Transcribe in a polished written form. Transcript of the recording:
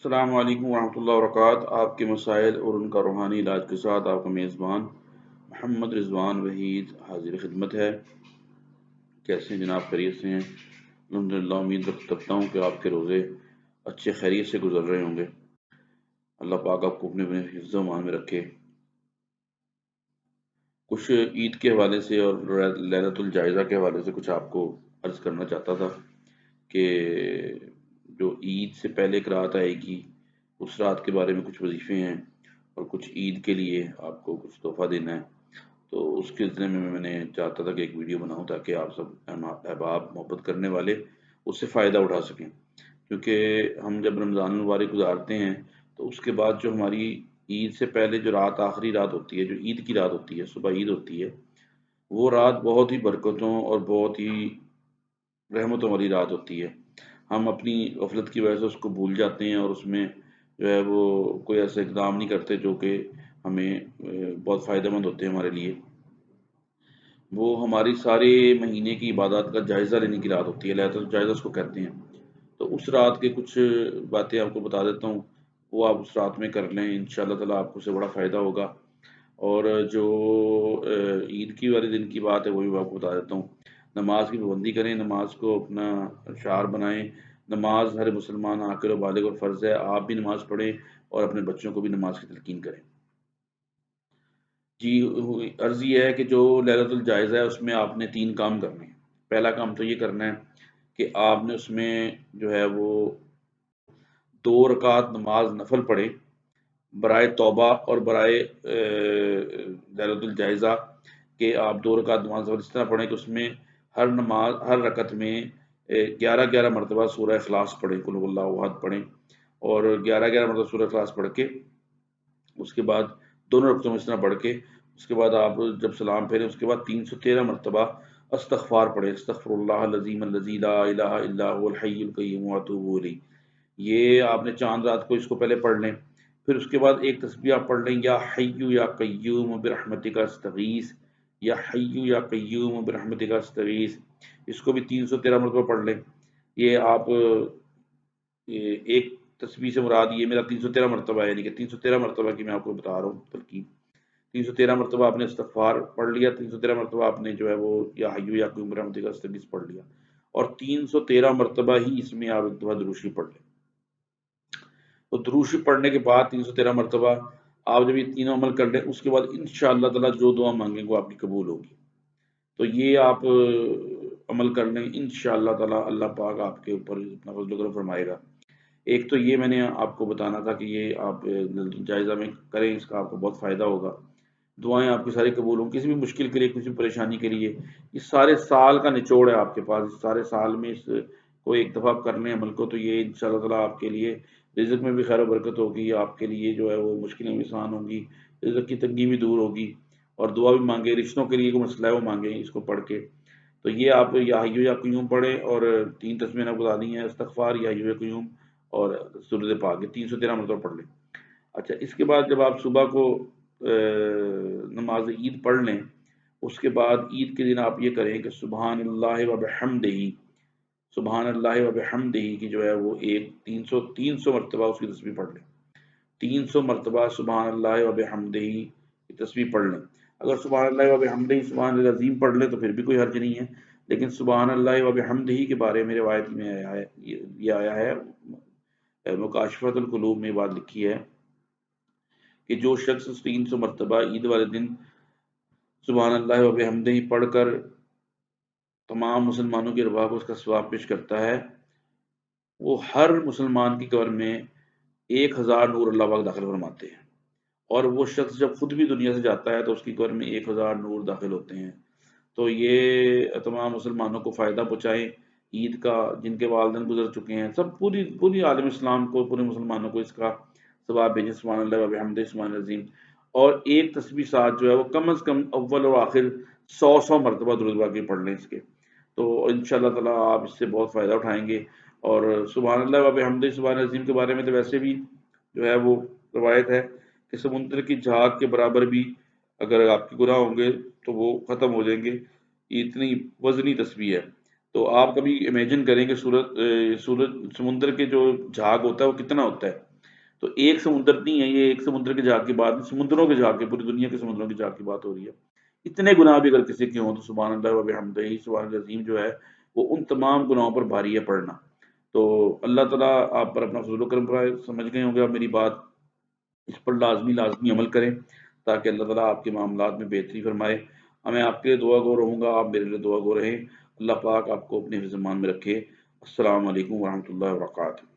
السلام علیکم ورحمۃ اللہ وبرکاتہ۔ آپ کے مسائل اور ان کا روحانی علاج کے ساتھ آپ کا میزبان محمد رضوان وحید حاضر خدمت ہے۔ کیسے ہیں جناب؟ خیریت سے ہیں؟ الحمدللہ، امید رکھتا ہوں کہ آپ کے روزے اچھے خیریت سے گزر رہے ہوں گے۔ اللہ پاک آپ کو اپنے حفظ و امان میں رکھے۔ کچھ عید کے حوالے سے اور لیلۃ الجائزہ کے حوالے سے کچھ آپ کو عرض کرنا چاہتا تھا کہ جو عید سے پہلے ایک رات آئے گی، اس رات کے بارے میں کچھ وظیفے ہیں اور کچھ عید کے لیے آپ کو کچھ تحفہ دینا ہے۔ تو اس کے سلسلے میں نے چاہتا تھا کہ ایک ویڈیو بناؤں تاکہ آپ سب احباب محبت کرنے والے اس سے فائدہ اٹھا سکیں، کیونکہ ہم جب رمضان المبارک گزارتے ہیں تو اس کے بعد جو ہماری عید سے پہلے جو رات، آخری رات ہوتی ہے، جو عید کی رات ہوتی ہے، صبح عید ہوتی ہے، وہ رات بہت ہی برکتوں اور بہت ہی رحمتوں والی رات ہوتی ہے۔ ہم اپنی غفلت کی وجہ سے اس کو بھول جاتے ہیں اور اس میں جو ہے وہ کوئی ایسا اقدام نہیں کرتے جو کہ ہمیں بہت فائدہ مند ہوتے ہیں ہمارے لیے۔ وہ ہماری سارے مہینے کی عبادات کا جائزہ لینے کی رات ہوتی ہے، لیلۃ الجائزہ اس کو کہتے ہیں۔ تو اس رات کے کچھ باتیں آپ کو بتا دیتا ہوں، وہ آپ اس رات میں کر لیں، انشاءاللہ تعالیٰ آپ کو اس سے بڑا فائدہ ہوگا۔ اور جو عید کی والے دن کی بات ہے وہ بھی آپ کو بتا دیتا ہوں۔ نماز کی پابندی کریں، نماز کو اپنا شعار بنائیں۔ نماز ہر مسلمان عاقل و بالغ اور فرض ہے، آپ بھی نماز پڑھیں اور اپنے بچوں کو بھی نماز کی تلقین کریں۔ جی، عرض یہ ہے کہ جو لیلۃ الجائزہ ہے اس میں آپ نے 3 کام کرنے ہیں۔ پہلا کام تو یہ کرنا ہے کہ آپ نے اس میں جو ہے وہ 2 رکعت نماز نفل پڑھیں برائے توبہ اور برائے لیلۃ الجائزہ، کہ آپ 2 رکعت نماز نفل اس طرح پڑھیں کہ اس میں ہر رکعت میں 11 مرتبہ سورہ اخلاص پڑھیں، قل هو اللہ احد پڑھیں، اور 11 مرتبہ سورہ اخلاص پڑھ کے اس کے بعد دونوں رکعتوں میں اس طرح پڑھ کے اس کے بعد آپ جب سلام پھیریں اس کے بعد 313 مرتبہ استغفار پڑھیں، استغفر اللہ العظیم الذی لا الہ الا هو الحی القیوم واتوب الیہ۔ یہ آپ نے چاند رات کو اس کو پہلے پڑھ لیں، پھر اس کے بعد ایک تسبیح آپ پڑھ لیں، یا حی یا قیوم برحمتک استغیث، یا حی یا قیوم برحمتک استغیث، اس کو بھی 313 مرتبہ پڑھ لیں۔ یہ آپ ایک تسبیح سے مراد یہ میرا 313 مرتبہ ہے، یعنی کہ 313 مرتبہ کی میں آپ کو بتا رہا ہوں تلقین۔ 313 مرتبہ آپ نے استغفار پڑھ لیا، 313 مرتبہ آپ نے جو ہے وہ یا حی یا قیوم برحمتک استغیث پڑھ لیا، اور 313 مرتبہ ہی اس میں آپ ایک دفعہ درود شریف پڑھ لیں۔ تو درود شریف پڑھنے کے بعد 313 مرتبہ آپ جب یہ تینوں عمل کر لیں، اس کے بعد انشاءاللہ تعالیٰ جو دعا مانگیں وہ آپ کی قبول ہوگی۔ تو یہ آپ عمل کر لیں، انشاءاللہ تعالیٰ اللہ پاک آپ کے اوپر اپنا فضل و کرم فرمائے گا۔ ایک تو یہ میں نے آپ کو بتانا تھا کہ یہ آپ جائزہ میں کریں، اس کا آپ کو بہت فائدہ ہوگا، دعائیں آپ کی ساری قبول ہوں۔ کسی بھی مشکل کے لیے، کسی بھی پریشانی کے لیے، اس سارے سال کا نچوڑ ہے آپ کے پاس، اس سارے سال میں اس کو ایک دفعہ آپ کر لیں عمل کو، تو یہ انشاءاللہ تعالیٰ آپ کے لیے رزق میں بھی خیر و برکت ہوگی، آپ کے لیے جو ہے وہ مشکلیں بھی آسان ہوں گی، رزق کی تنگی بھی دور ہوگی، اور دعا بھی مانگے، رشتوں کے لیے کوئی مسئلہ ہے وہ مانگیں اس کو پڑھ کے۔ تو یہ آپ یا حی یا قیوم پڑھیں، اور 3 تسبیحیں آپ بتا دی ہیں، استغفار، یا حی یا قیوم اور سورۃ پاک، 313 مرتبہ پڑھ لیں۔ اچھا، اس کے بعد جب آپ صبح کو نماز عید پڑھ لیں، اس کے بعد عید کے دن آپ یہ کریں کہ سبحان اللہ و بحمدہ، سبحان اللہ و بحمدہ کی جو ہے وہ 300 مرتبہ اس کی تسبیح پڑھ لیں، 300 مرتبہ سبحان اللہ و بحمدہ کی تسبیح پڑھ لیں۔ اگر سبحان اللہ و بحمدہ سبحان اللہ العظیم پڑھ لیں تو پھر بھی کوئی حرج نہیں ہے، لیکن سبحان اللہ و بحمدہ کے بارے میں روایت میں آیا ہے، یہ آیا ہے، مکاشفۃ القلوب میں بات لکھی ہے کہ جو شخص 300 مرتبہ عید والے دن سبحان اللہ و بحمدہ پڑھ کر تمام مسلمانوں کی ارواح کو اس کا ثواب پیش کرتا ہے، وہ ہر مسلمان کی قبر میں 1000 نور اللہ پاک داخل فرماتے ہیں، اور وہ شخص جب خود بھی دنیا سے جاتا ہے تو اس کی قبر میں 1000 نور داخل ہوتے ہیں۔ تو یہ تمام مسلمانوں کو فائدہ پہنچائیں عید کا، جن کے والدین گزر چکے ہیں، سب پوری عالم اسلام کو، پورے مسلمانوں کو اس کا ثواب بھیجیں، سبحان اللہ و بحمدہ سبحان اللہ العظیم، اور ایک تسبیح ساتھ جو ہے وہ کم از کم اول اور آخر 100 مرتبہ درود پاک پڑھ لیں اس کے، تو انشاءاللہ تعالیٰ آپ اس سے بہت فائدہ اٹھائیں گے۔ اور سبحان اللہ و بحمدہ سبحان اللہ العظیم کے بارے میں تو ویسے بھی جو ہے وہ روایت ہے کہ سمندر کی جھاگ کے برابر بھی اگر آپ کے گناہ ہوں گے تو وہ ختم ہو جائیں گے، اتنی وزنی تسبیح ہے۔ تو آپ کبھی امیجن کریں کہ سورج سمندر کے جو جھاگ ہوتا ہے وہ کتنا ہوتا ہے، تو ایک سمندر نہیں ہے یہ، ایک سمندر کے جا کی بات نہیں، سمندروں کے جا کے، پوری دنیا کے سمندروں کی جا کی بات ہو رہی ہے۔ اتنے گناہ بھی اگر کسی کے ہوں تو سبحان اللہ و بحمدہ، سبحان العظیم جو ہے وہ ان تمام گناہوں پر بھاری ہے پڑھنا۔ تو اللہ تعالیٰ آپ پر اپنا فضل و کرم فرمائے۔ سمجھ گئے ہوں گے آپ میری بات، اس پر لازمی عمل کریں تاکہ اللہ تعالیٰ آپ کے معاملات میں بہتری فرمائے۔ میں آپ کے لیے دعا گو رہوں گا، آپ میرے لیے دعا گو رہیں۔ اللہ پاک آپ کو اپنے حفظ ایمان میں رکھے۔ السلام علیکم ورحمۃ اللہ وبرکاتہ۔